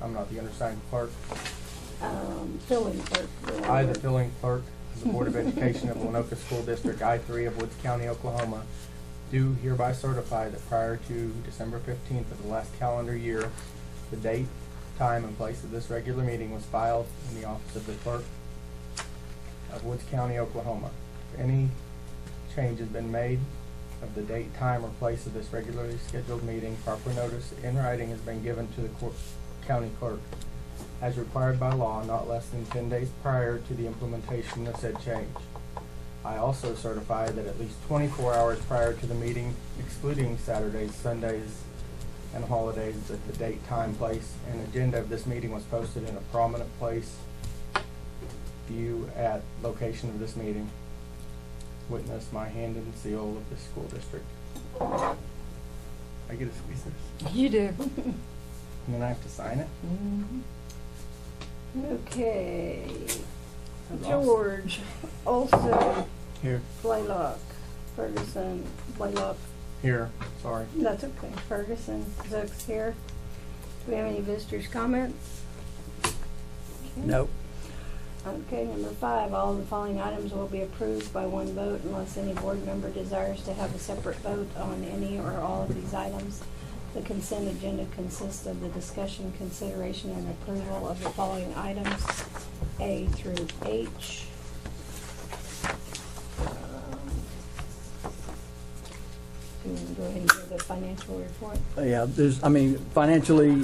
I'm not the undersigned clerk. Filling clerk. I, the filling clerk of the Board of Education of Waynoka School District I-3 of Woods County, Oklahoma, do hereby certify that prior to December 15th of the last calendar year, the date, time, and place of this regular meeting was filed in the office of the clerk of Woods County, Oklahoma. If any change has been made of the date, time, or place of this regularly scheduled meeting, proper notice in writing has been given to the county clerk as required by law, not less than 10 days prior to the implementation of said change. I also certify that at least 24 hours prior to the meeting, excluding Saturdays, Sundays, and holidays, that the date, time, place, and agenda of this meeting was posted in a prominent place, view at location of this meeting. Witness my hand and seal of the school district. I get to squeeze this? You do. And then I have to sign it? Okay. That's George, also Here. Blaylock, Ferguson, Blaylock. Here. Sorry. That's okay. Ferguson, Zook's here. Do we have any visitors' comments? Okay. Nope. Okay, number 5, all the following items will be approved by one vote unless any board member desires to have a separate vote on any or all of these items. The consent agenda consists of the discussion, consideration, and approval of the following items, A through H. Do you want to go ahead and do the financial report? Yeah, financially,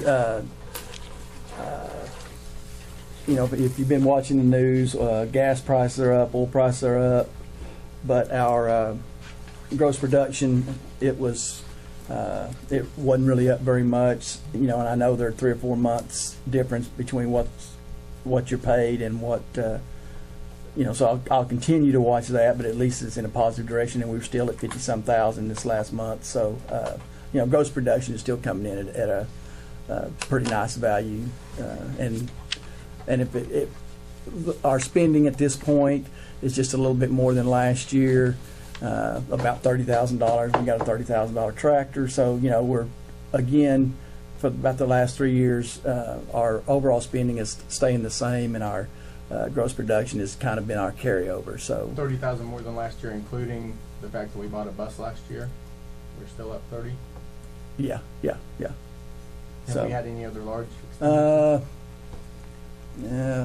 if you've been watching the news, gas prices are up, oil prices are up, but our gross production, it wasn't really up very much. And I know there are 3 or 4 months difference between what you're paid and what, so I'll continue to watch that, but at least it's in a positive direction, and we're still at 50-some thousand this last month. So, gross production is still coming in at a pretty nice value, and if our spending at this point is just a little bit more than last year, about $30,000. We got a $30,000 tractor, so we're again for about the last 3 years, our overall spending is staying the same, and our gross production has kind of been our carryover. So 30,000 more than last year, including the fact that we bought a bus last year. We're still up 30. Yeah. Have we had any other large expenditures?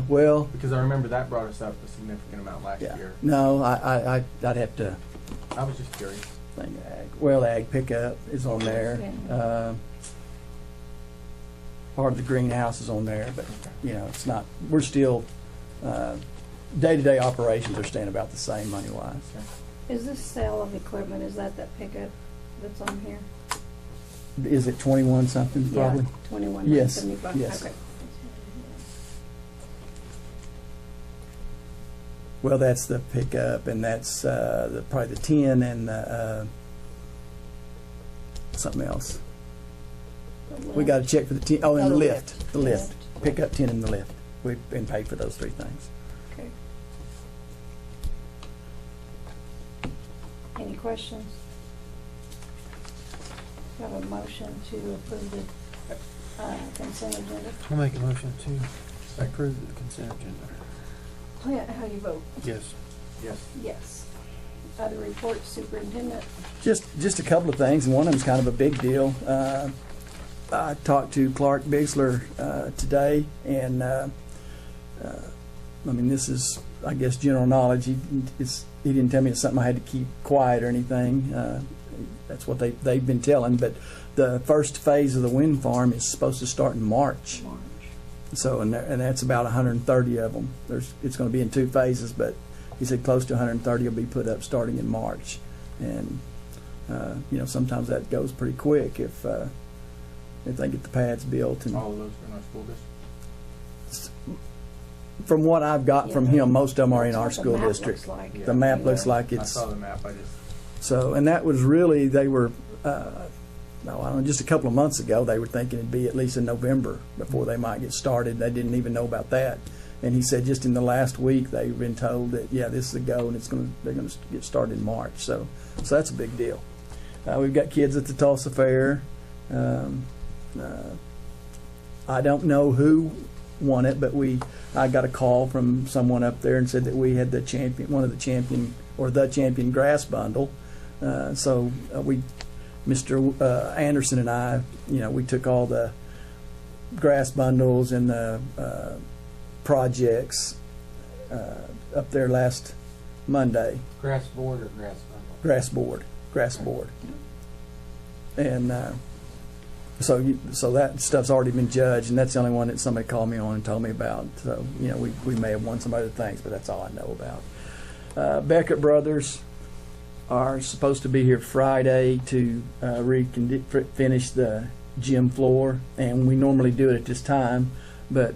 Well, because I remember that brought us up a significant amount last year. No, I'd have to I was just curious. think. The ag pickup is on there. Part of the greenhouse is on there, but it's not. We're still day-to-day operations are staying about the same money-wise. Okay. Is this sale of equipment, is that pickup that's on here? Is it 21 something probably? Yeah, 21. Yes. 75. Yes. Okay. Well, that's the pickup, and that's probably the 10 and something else. We got to check for the 10. Oh, and the lift. The lift. Pickup, 10, and the lift. We've been paid for those 3 things. Okay. Any questions? We have a motion to approve the consent agenda. I'll make a motion to approve the consent agenda. How do you vote? Yes. Yes. Yes. Other reports, superintendent? Just a couple of things, and one of them's kind of a big deal. I talked to Clark Bixler today, and this is, I guess, general knowledge. He didn't tell me it's something I had to keep quiet or anything. That's what they've been telling. But the first phase of the wind farm is supposed to start in March. So, and that's about 130 of them. It's going to be in 2 phases, but he said close to 130 will be put up starting in March. And sometimes that goes pretty quick if they get the pads built. And all of those are in our school district. From what I've got from him, most of them are in our school district. Like. The map looks like it's. I saw the map. So, and that was really, they were. Just a couple of months ago, they were thinking it'd be at least in November before they might get started. They didn't even know about that. And he said just in the last week they've been told that this is a go, and they're going to get started in March. So that's a big deal. We've got kids at the Tulsa Fair. I don't know who won it, but I got a call from someone up there and said that we had the champion, one of the champion or the champion grass bundle. So Mr. Anderson and I, we took all the grass bundles and the projects up there last Monday. Grass board or grass bundle? Grass board. And so that stuff's already been judged, and that's the only one that somebody called me on and told me about. So, we may have won some other things, but that's all I know about. Beckett Brothers are supposed to be here Friday to finish the gym floor, and we normally do it at this time, but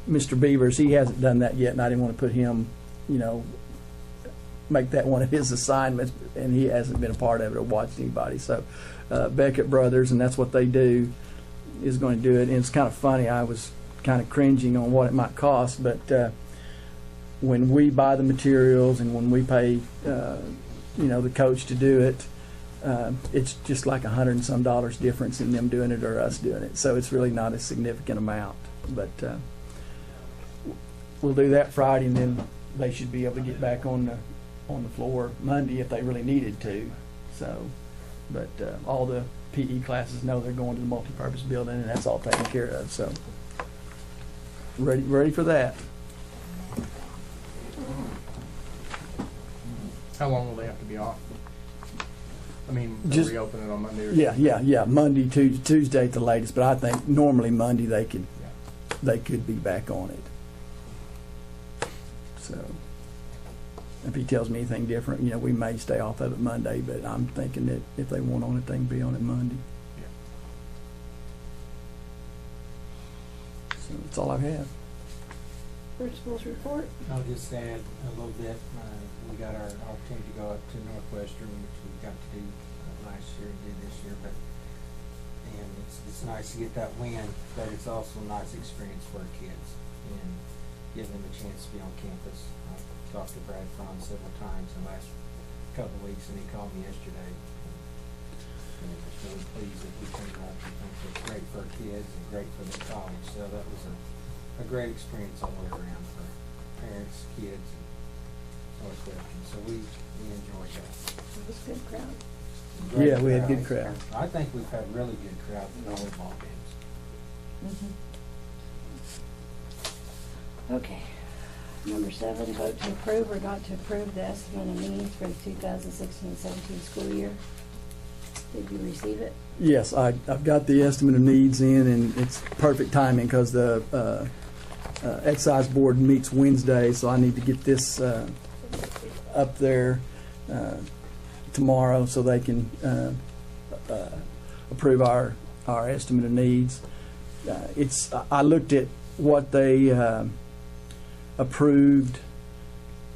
Mr. Beavers, he hasn't done that yet, and I didn't want to put him, make that one of his assignments, and he hasn't been a part of it or watched anybody. So Beckett Brothers, and that's what they do, is going to do it. And it's kind of funny, I was kind of cringing on what it might cost, but when we buy the materials and when we pay the coach to do it, it's just like $100 and some difference in them doing it or us doing it. So it's really not a significant amount, but we'll do that Friday, and then they should be able to get back on the floor Monday if they really needed to. So, but all the PE classes know they're going to the multipurpose building, and that's all taken care of. So, ready for that. How long will they have to be off? I mean, they'll Just- reopen it on Monday or Yeah. Monday, Tuesday at the latest, but I think normally Monday they could be back on it. So, if he tells me anything different, we may stay off of it Monday, but I'm thinking that if they want on it, they can be on it Monday. So that's all I have. Principal's report. I'll just add a little bit. We got our opportunity to go up to Northwestern, which we got to do last year and did this year, and it's nice to get that win, but it's also a nice experience for our kids and give them a chance to be on campus. I talked to Brad Franz several times in the last couple of weeks, and he called me yesterday. And I was really pleased that we came up. I think it's great for our kids and great for the college. So that was a great experience all the way around for parents, kids, and Northwestern. So we enjoyed that. It was a good crowd. Great Yeah, we had good crowd. I think we've had really good crowds in all the ball games. Okay. Number 7, vote to approve or not to approve the estimate of needs for the 2016-17 school year. Did you receive it? Yes, I've got the estimate of needs in, and it's perfect timing because the excise board meets Wednesday, so I need to get this up there tomorrow so they can approve our estimate of needs. I looked at what they approved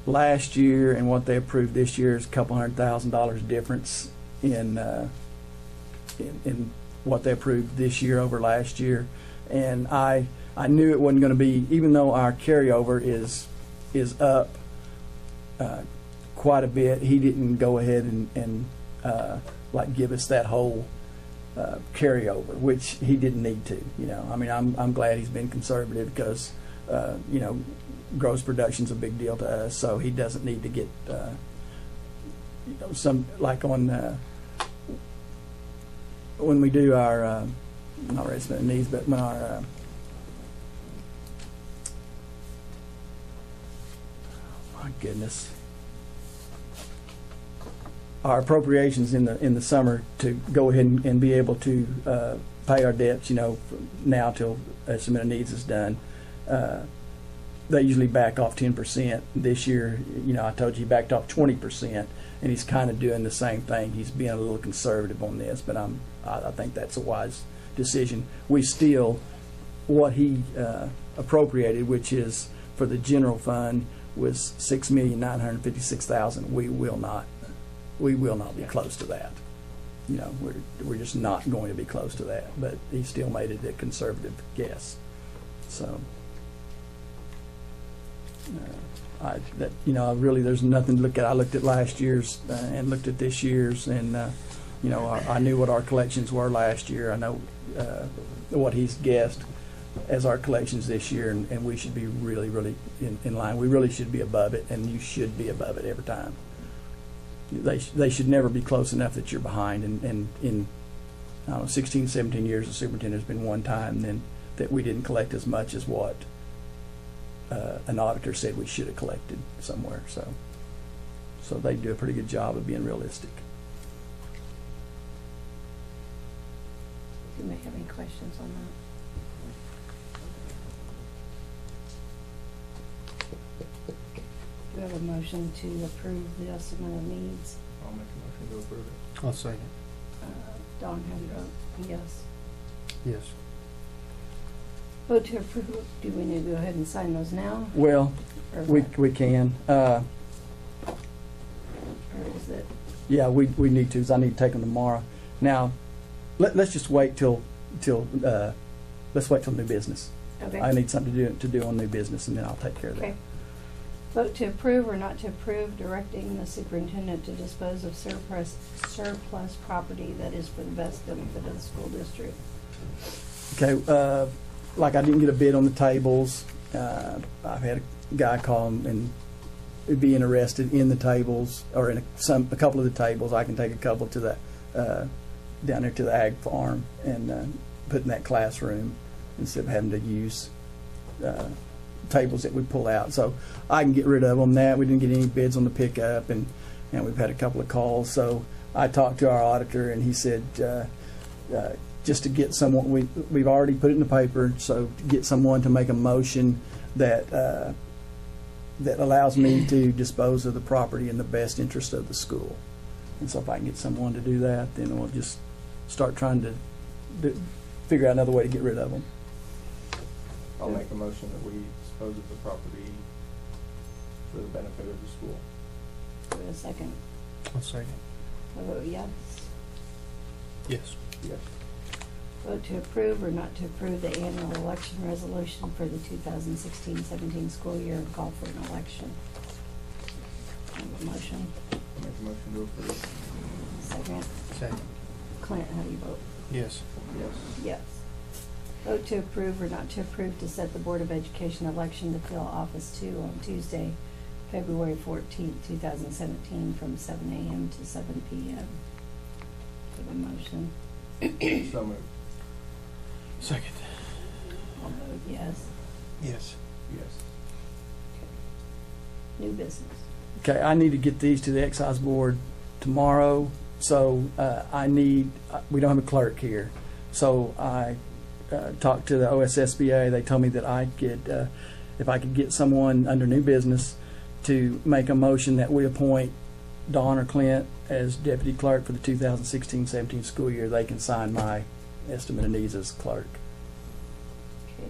last year and what they approved this year is a couple $100,000 difference in what they approved this year over last year, and I knew it wasn't going to be, even though our carryover is up quite a bit. He didn't go ahead and like give us that whole carryover, which he didn't need to. I mean, I'm glad he's been conservative because gross production's a big deal to us, so he doesn't need to get some, like on when we do our not estimate of needs, but when our my goodness, our appropriations in the summer to go ahead and be able to pay our debts, from now till estimate of needs is done. They usually back off 10%. This year, I told you he backed off 20%, and he's kind of doing the same thing. He's being a little conservative on this, but I think that's a wise decision. We still, what he appropriated, which is for the general fund, was $6,956,000. We will not be close to that. We're just not going to be close to that. But he still made it a conservative guess. So. Really, there's nothing to look at. I looked at last year's and looked at this year's, and You know, I knew what our collections were last year. I know what he's guessed as our collections this year, and we should be really, really in line. We really should be above it, and you should be above it every time. They should never be close enough that you're behind. And in I don't know, 16, 17 years as superintendent, there's been one time then that we didn't collect as much as what an auditor said we should have collected somewhere. So they do a pretty good job of being realistic. Do you may have any questions on that? Do you have a motion to approve the estimate of needs? I'll make a motion to approve it. I'll second. Don, how do you vote? Yes. Yes. Vote to approve. Do we need to go ahead and sign those now? Well, Or we what? can. Or is it? Yeah, we need to, 'cause I need to take them tomorrow. Now, let's just wait till let's wait till new business. Okay. I need something to do on new business, and then I'll take care of that. Okay. Vote to approve or not to approve directing the superintendent to dispose of surplus property that is for the best benefit of the school district. Okay, like I didn't get a bid on the tables. I've had a guy call and be interested in the tables, or in a couple of the tables. I can take a couple to the down there to the ag farm and put in that classroom instead of having to use tables that we pull out. So I can get rid of them. That we didn't get any bids on the pickup, and we've had a couple of calls. So I talked to our auditor, and he said just to get someone, we've already put it in the paper, so to get someone to make a motion that that allows me to dispose of the property in the best interest of the school. And so if I can get someone to do that, then we'll just start trying to figure out another way to get rid of them. I'll make a motion that we dispose of the property for the benefit of the school. Do we have a second? I'll second. I vote yes. Yes. Yes. Vote to approve or not to approve the annual election resolution for the 2016-17 school year and call for an election. I have a motion. I'll make a motion to approve. Second. Second. Clint, how do you vote? Yes. Yes. Yes. Vote to approve or not to approve to set the Board of Education election to fill Office 2 on Tuesday, February 14th, 2017, from 7 a.m. to 7 p.m. Give a motion. So moved. Second. I'll vote yes. Yes. Yes. New business. Okay, I need to get these to the excise board tomorrow. So we don't have a clerk here. So I talked to the OSSBA. They told me that I'd get, if I could get someone under new business to make a motion that we appoint Dawn or Clint as deputy clerk for the 2016-17 school year, they can sign my estimate of needs as clerk. Okay.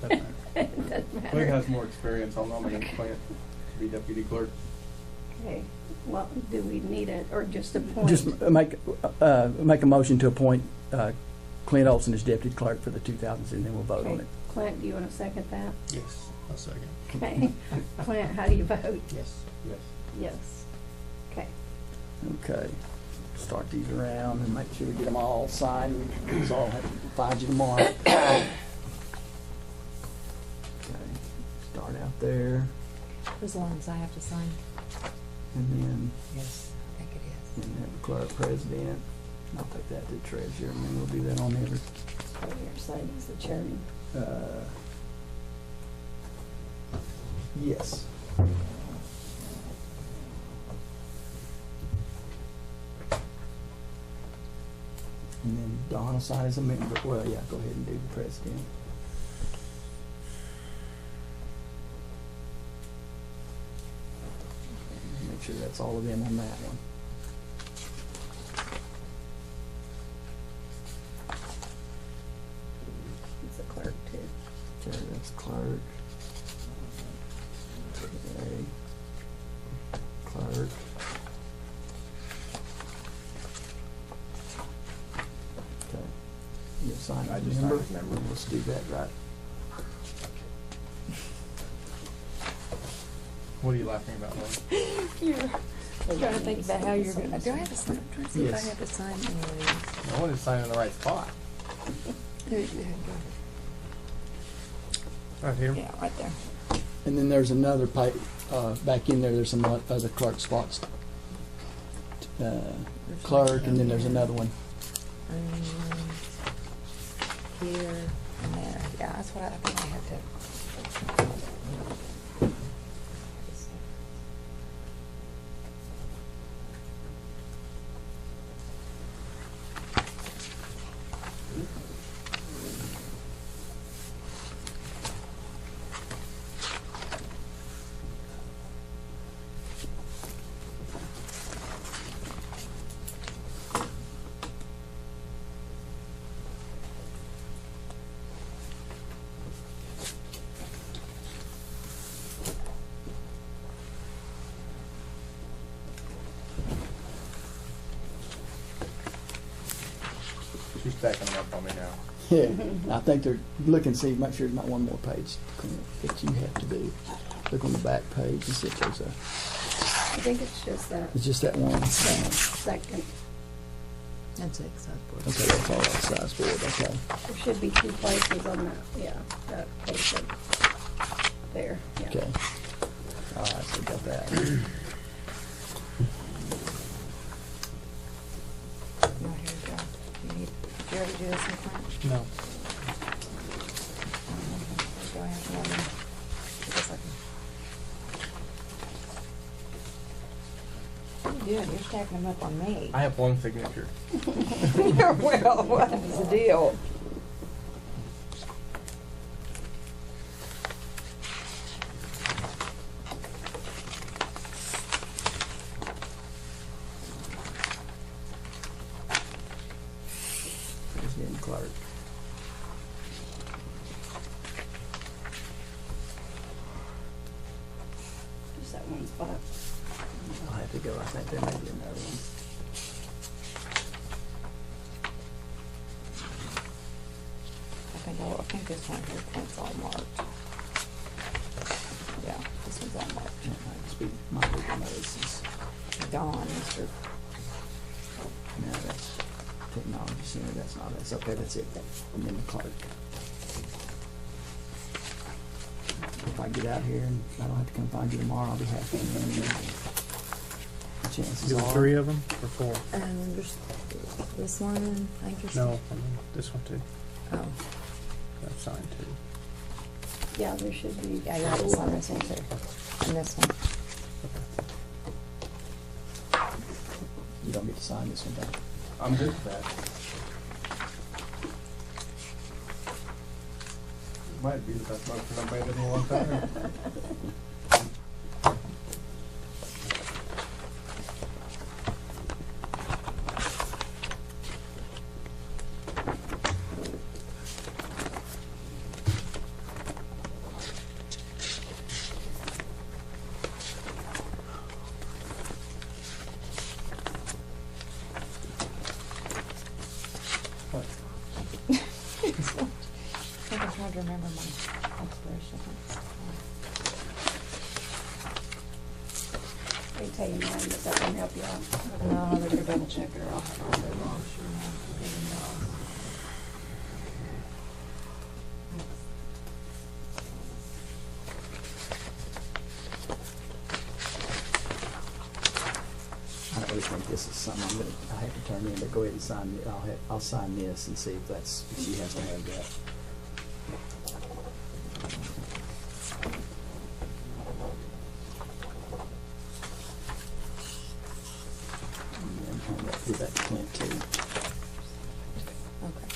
Doesn't matter. Doesn't Clint matter. has more experience. I'll nominate Clint to be deputy clerk. Okay. Well, do we need it, or just appoint? Just make a motion to appoint Clint Olson as deputy clerk for the 2000s, and then we'll vote on Okay. it. Clint, do you want to second that? Yes. I'll second. Okay. Clint, how do you vote? Yes. Yes. Yes. Okay. Okay. Start these around and make sure we get them all signed. These all have to find you tomorrow. Okay. Start out there, As long as I have to sign. and then Yes, I think it is. have the clerk president. I'll take that to the treasurer, and then we'll do that on every. On your side is the chairman. Yes. And then Don will sign as a member. Well, yeah, go ahead and do the president. Make sure that's all of them on that one. He's the clerk too. Okay, that's clerk. Okay. Clerk. Okay. You assign I as just member? signed as member. Let's do that right. What are you laughing about, Lauren? I'm trying to think about how you're gonna, do I have to sign, I'm trying to see if I Yes. have to sign any of these. No one is signing in the right spot. There you go. Right here. Yeah, right there. And then there's another pipe, back in there, there's some other clerk spots. Clerk, and then there's another one. Here and there. Yeah, that's what I think I have to. She's stacking them up on me now. Yeah, I think they're looking, see, make sure there's not one more page that you have to do. Look on the back page and see if there's a, I think it's just that it's just that one. second. That's it, size board. Okay, that's all that size board, okay. There should be 2 places on that, yeah, that page there, yeah. Okay. All right, so we got that. No, here we go. You need, did you already do this one, Clint? No. Do I have one? Just a second. What are you doing? You're stacking them up on me. I have one signature. Well, what is the deal? There's getting clerk. Just that one spot. I'll have to go, I think there may be another one. I think this one here, Clint's all marked. Yeah, this one's all marked. That might just be my legal notices. Dawn, Mr. No, that's technology center, that's not, that's okay, that's it. And then the clerk. If I get out here and I don't have to come find you tomorrow, I'll be happy. And then the chances Do are. 3 of them or 4? There's this one, I think there's. No, I mean, this one too. Oh, I've signed 2. Yeah, there should be. yeah, you have to sign this one too. And this one. You don't get to sign this one, Doc. I'm good with that. Might be the best motion I've made in a long time. I think I'm trying to remember my expiration. They tell you mine, but that won't help you out. No, I better double check her. I'll have to go wrong. I don't really think this is something I have to turn in, but go ahead and sign it. I'll sign this and see if if she has to have that. And then I'll do that to Clint too. Okay.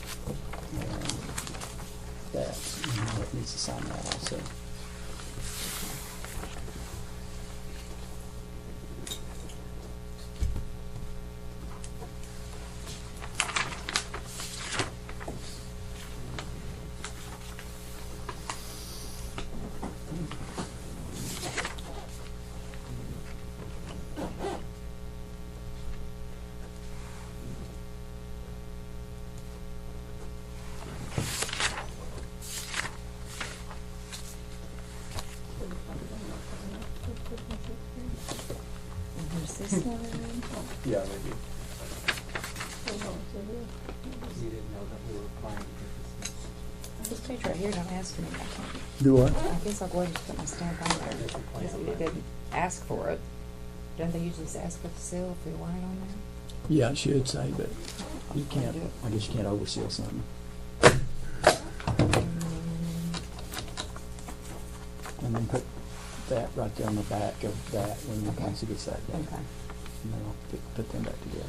That needs to sign that also. this one? Yeah, maybe. You didn't know that we were applying for this. This page right here don't ask for me. I can't. Do what? I guess I'll go ahead and just put my stamp on there. Because it didn't ask for it. Don't they usually just ask for the seal if we want it on there? Yeah, it should say, but you can't, I guess you can't overseal something. And then put that right there on the back of that when you once it gets that done. Okay. And then I'll put them back together.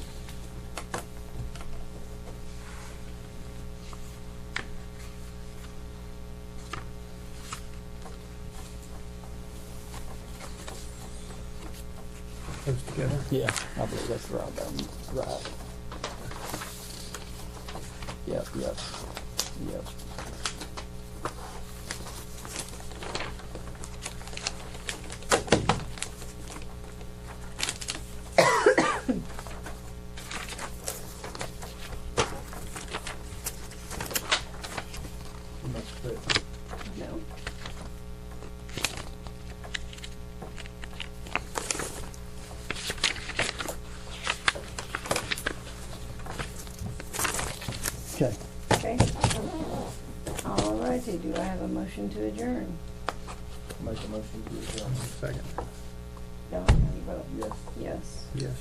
Those together. Yeah, I believe that's right. Right. Yep. Let's put No. Okay. Okay. All righty, do I have a motion to adjourn? make a motion to adjourn. Second. Don't have you vote. Yes. Yes. Yes.